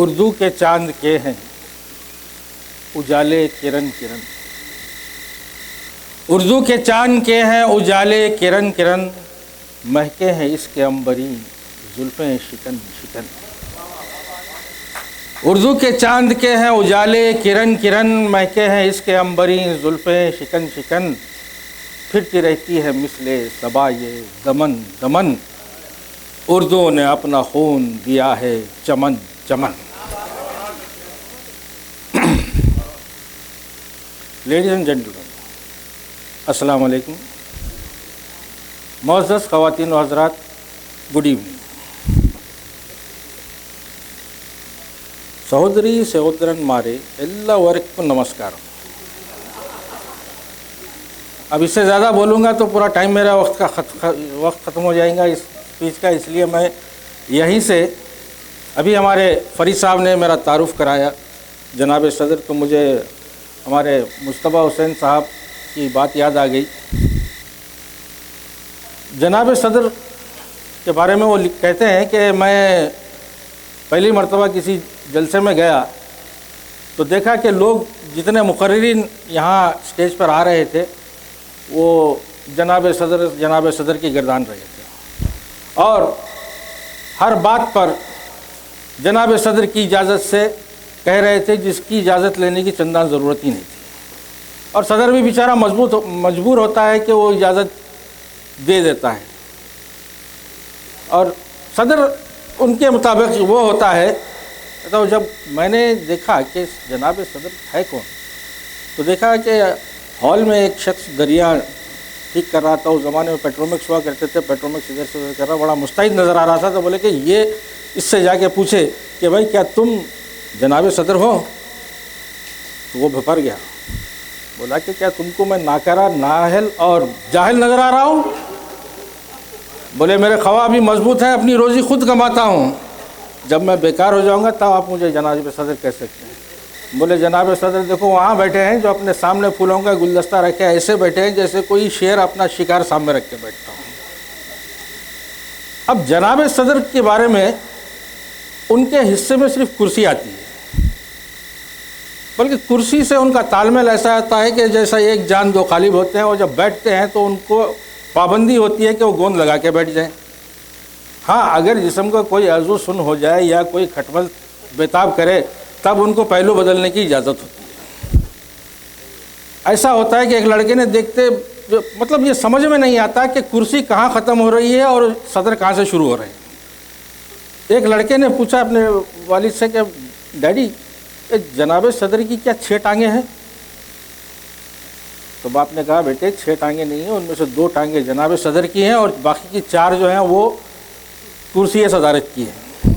اردو کے چاند کے ہیں اجالے کرن کرن، اردو کے چاند کے ہیں اجالے کرن کرن، مہکے ہیں اس کے عنبریں زلفیں شکن شکن۔ اردو کے چاند کے ہیں اجالے کرن کرن، مہکے ہیں اس کے عنبریں زلفیں شکن شکن، پھرتی رہتی ہے مثل صبا یہ دمن دمن، اردو نے اپنا خون دیا ہے چمن چمن۔ لیڈیز اینڈ جینٹلمین، السلام علیکم۔ معزز خواتین و حضرات، گڈ ایوننگ۔ సహోదరి సహోదరన్మారే ఎల్లవరకు నమస్కారం۔ اب اس سے زیادہ بولوں گا تو پورا ٹائم میرا وقت ختم ہو جائے گا اس اسپیچ کا، اس لیے میں یہیں سے ابھی ہمارے فرید صاحب نے میرا تعارف کرایا جناب صدر، تو مجھے ہمارے مصطفیٰ حسین صاحب کی بات یاد آ گئی۔ جناب صدر کے بارے میں وہ کہتے ہیں کہ میں پہلی مرتبہ کسی جلسے میں گیا تو دیکھا کہ لوگ جتنے مقررین یہاں اسٹیج پر آ رہے تھے وہ جناب صدر کی گردان رہے تھے، اور ہر بات پر جناب صدر کی اجازت سے کہہ رہے تھے، جس کی اجازت لینے کی چندان ضرورت ہی نہیں تھی، اور صدر بھی بیچارہ مجبور ہوتا ہے کہ وہ اجازت دے دیتا ہے، اور صدر ان کے مطابق وہ ہوتا ہے۔ تو جب میں نے دیکھا کہ جناب صدر ہے کون، تو دیکھا کہ ہال میں ایک شخص دریا ٹھیک کر رہا تھا، اس زمانے میں پیٹرومکس ہوا کرتے تھے، پیٹرومکس ادھر سے ادھر کر رہا، بڑا مستعد نظر آ رہا تھا، تو بولے کہ یہ اس سے جا کے پوچھے کہ بھائی کیا تم جناب صدر ہو؟ تو وہ بھپر گیا، بولا کہ کیا تم کو میں ناکارہ نااہل اور جاہل نظر آ رہا ہوں؟ بولے میرے خواہ بھی مضبوط ہیں، اپنی روزی خود کماتا ہوں، جب میں بیکار ہو جاؤں گا تب آپ مجھے جناب صدر کہہ سکتے ہیں۔ بولے جناب صدر دیکھو وہاں بیٹھے ہیں جو اپنے سامنے پھولوں کا گلدستہ رکھے ایسے بیٹھے ہیں جیسے کوئی شیر اپنا شکار سامنے رکھ کے بیٹھتا ہوں۔ اب جناب صدر کے بارے میں ان کے حصے میں صرف کرسی آتی ہے، بلکہ کرسی سے ان کا تال میل ایسا آتا ہے کہ جیسا ایک جان دو قالب ہوتے ہیں، اور جب بیٹھتے ہیں تو ان کو پابندی ہوتی ہے کہ وہ گوند لگا کے بیٹھ جائیں۔ ہاں اگر جسم کا کوئی عضو سن ہو جائے یا کوئی کھٹمل بےتاب کرے تب ان کو پہلو بدلنے کی اجازت ہوتی ہے۔ ایسا ہوتا ہے کہ ایک لڑکے نے دیکھتے مطلب یہ سمجھ میں نہیں آتا کہ کرسی کہاں ختم ہو رہی ہے اور صدر کہاں سے شروع ہو رہے ہیں۔ ایک لڑکے نے پوچھا اپنے والد سے کہ ڈیڈی جناب صدر کی کیا 6 ٹانگیں ہیں؟ تو باپ نے کہا بیٹے 6 ٹانگیں نہیں ہیں، ان میں سے 2 ٹانگیں جناب صدر کی ہیں اور باقی کی 4 جو ہیں وہ کرسی صدارت کی ہے۔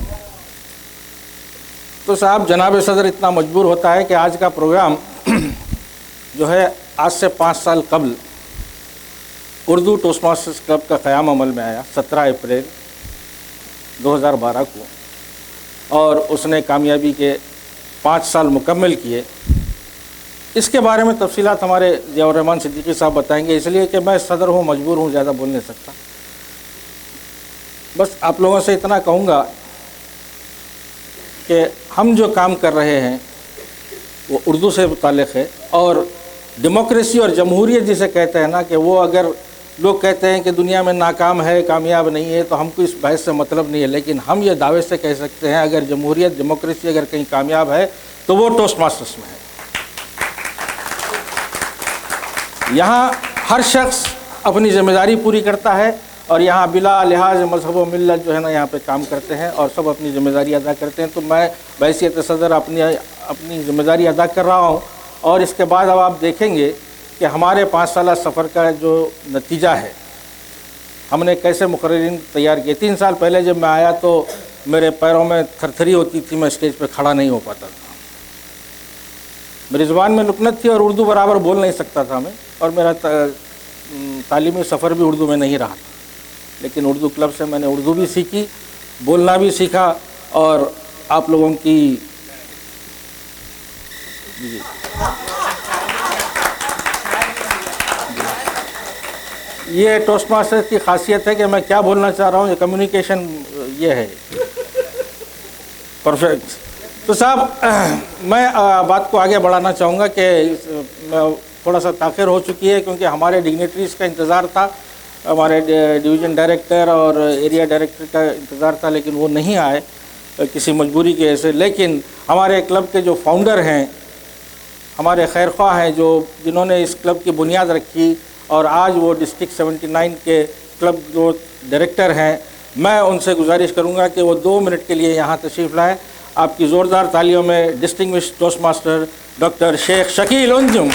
تو صاحب جناب صدر اتنا مجبور ہوتا ہے کہ آج کا پروگرام جو ہے آج سے 5 سال قبل اردو ٹوسٹ ماسٹرز کلب کا قیام عمل میں آیا 17 اپریل 2012 کو، اور اس نے کامیابی کے 5 سال مکمل کیے۔ اس کے بارے میں تفصیلات ہمارے ضیاء الرحمن صدیقی صاحب بتائیں گے، اس لیے کہ میں صدر ہوں، مجبور ہوں، زیادہ بول نہیں سکتا۔ بس آپ لوگوں سے اتنا کہوں گا کہ ہم جو کام کر رہے ہیں وہ اردو سے متعلق ہے، اور ڈیموکریسی اور جمہوریت جسے کہتے ہیں نا، کہ وہ اگر لوگ کہتے ہیں کہ دنیا میں ناکام ہے، کامیاب نہیں ہے، تو ہم کو اس بحث سے مطلب نہیں ہے، لیکن ہم یہ دعوے سے کہہ سکتے ہیں اگر جمہوریت ڈیموکریسی اگر کہیں کامیاب ہے تو وہ ٹوسٹ ماسٹرز میں ہے۔ یہاں ہر شخص اپنی ذمہ داری پوری کرتا ہے، اور یہاں بلا لحاظ مذہب و ملت جو ہے نا یہاں پہ کام کرتے ہیں، اور سب اپنی ذمہ داری ادا کرتے ہیں۔ تو میں بحیثیت صدر اپنی ذمہ داری ادا کر رہا ہوں، اور اس کے بعد اب آپ دیکھیں گے کہ ہمارے 5 سالہ سفر کا جو نتیجہ ہے، ہم نے کیسے مقررین تیار کیے۔ 3 سال پہلے جب میں آیا تو میرے پیروں میں تھرتھری ہوتی تھی، میں اسٹیج پہ کھڑا نہیں ہو پاتا تھا، میری زبان میں لکنت تھی اور اردو برابر بول نہیں سکتا تھا میں، اور میرا تعلیمی سفر بھی اردو میں نہیں رہا تھا، لیکن اردو کلب سے میں نے اردو بھی سیکھی، بولنا بھی سیکھا، اور آپ لوگوں کی یہ ٹوسٹ ماسٹر کی خاصیت ہے کہ میں کیا بولنا چاہ رہا ہوں، یہ کمیونیکیشن یہ ہے پرفیکٹ، تو صاحب میں بات کو آگے بڑھانا چاہوں گا کہ تھوڑا سا تاخیر ہو چکی ہے کیونکہ ہمارے ڈگنیٹریز کا انتظار تھا، ہمارے ڈویژن ڈائریکٹر اور ایریا ڈائریکٹر کا انتظار تھا، لیکن وہ نہیں آئے کسی مجبوری کی وجہ سے. لیکن ہمارے کلب کے جو فاؤنڈر ہیں، ہمارے خیر خواہ ہیں، جنہوں نے اس کلب کی بنیاد رکھی اور آج وہ ڈسٹرکٹ 79 کے کلب گروتھ ڈائریکٹر ہیں، میں ان سے گزارش کروں گا کہ وہ 2 منٹ کے لیے یہاں تشریف لائیں. آپ کی زوردار تالیوں میں ڈسٹنگوشڈ ٹوسٹ ماسٹر ڈاکٹر شیخ شکیل انجم.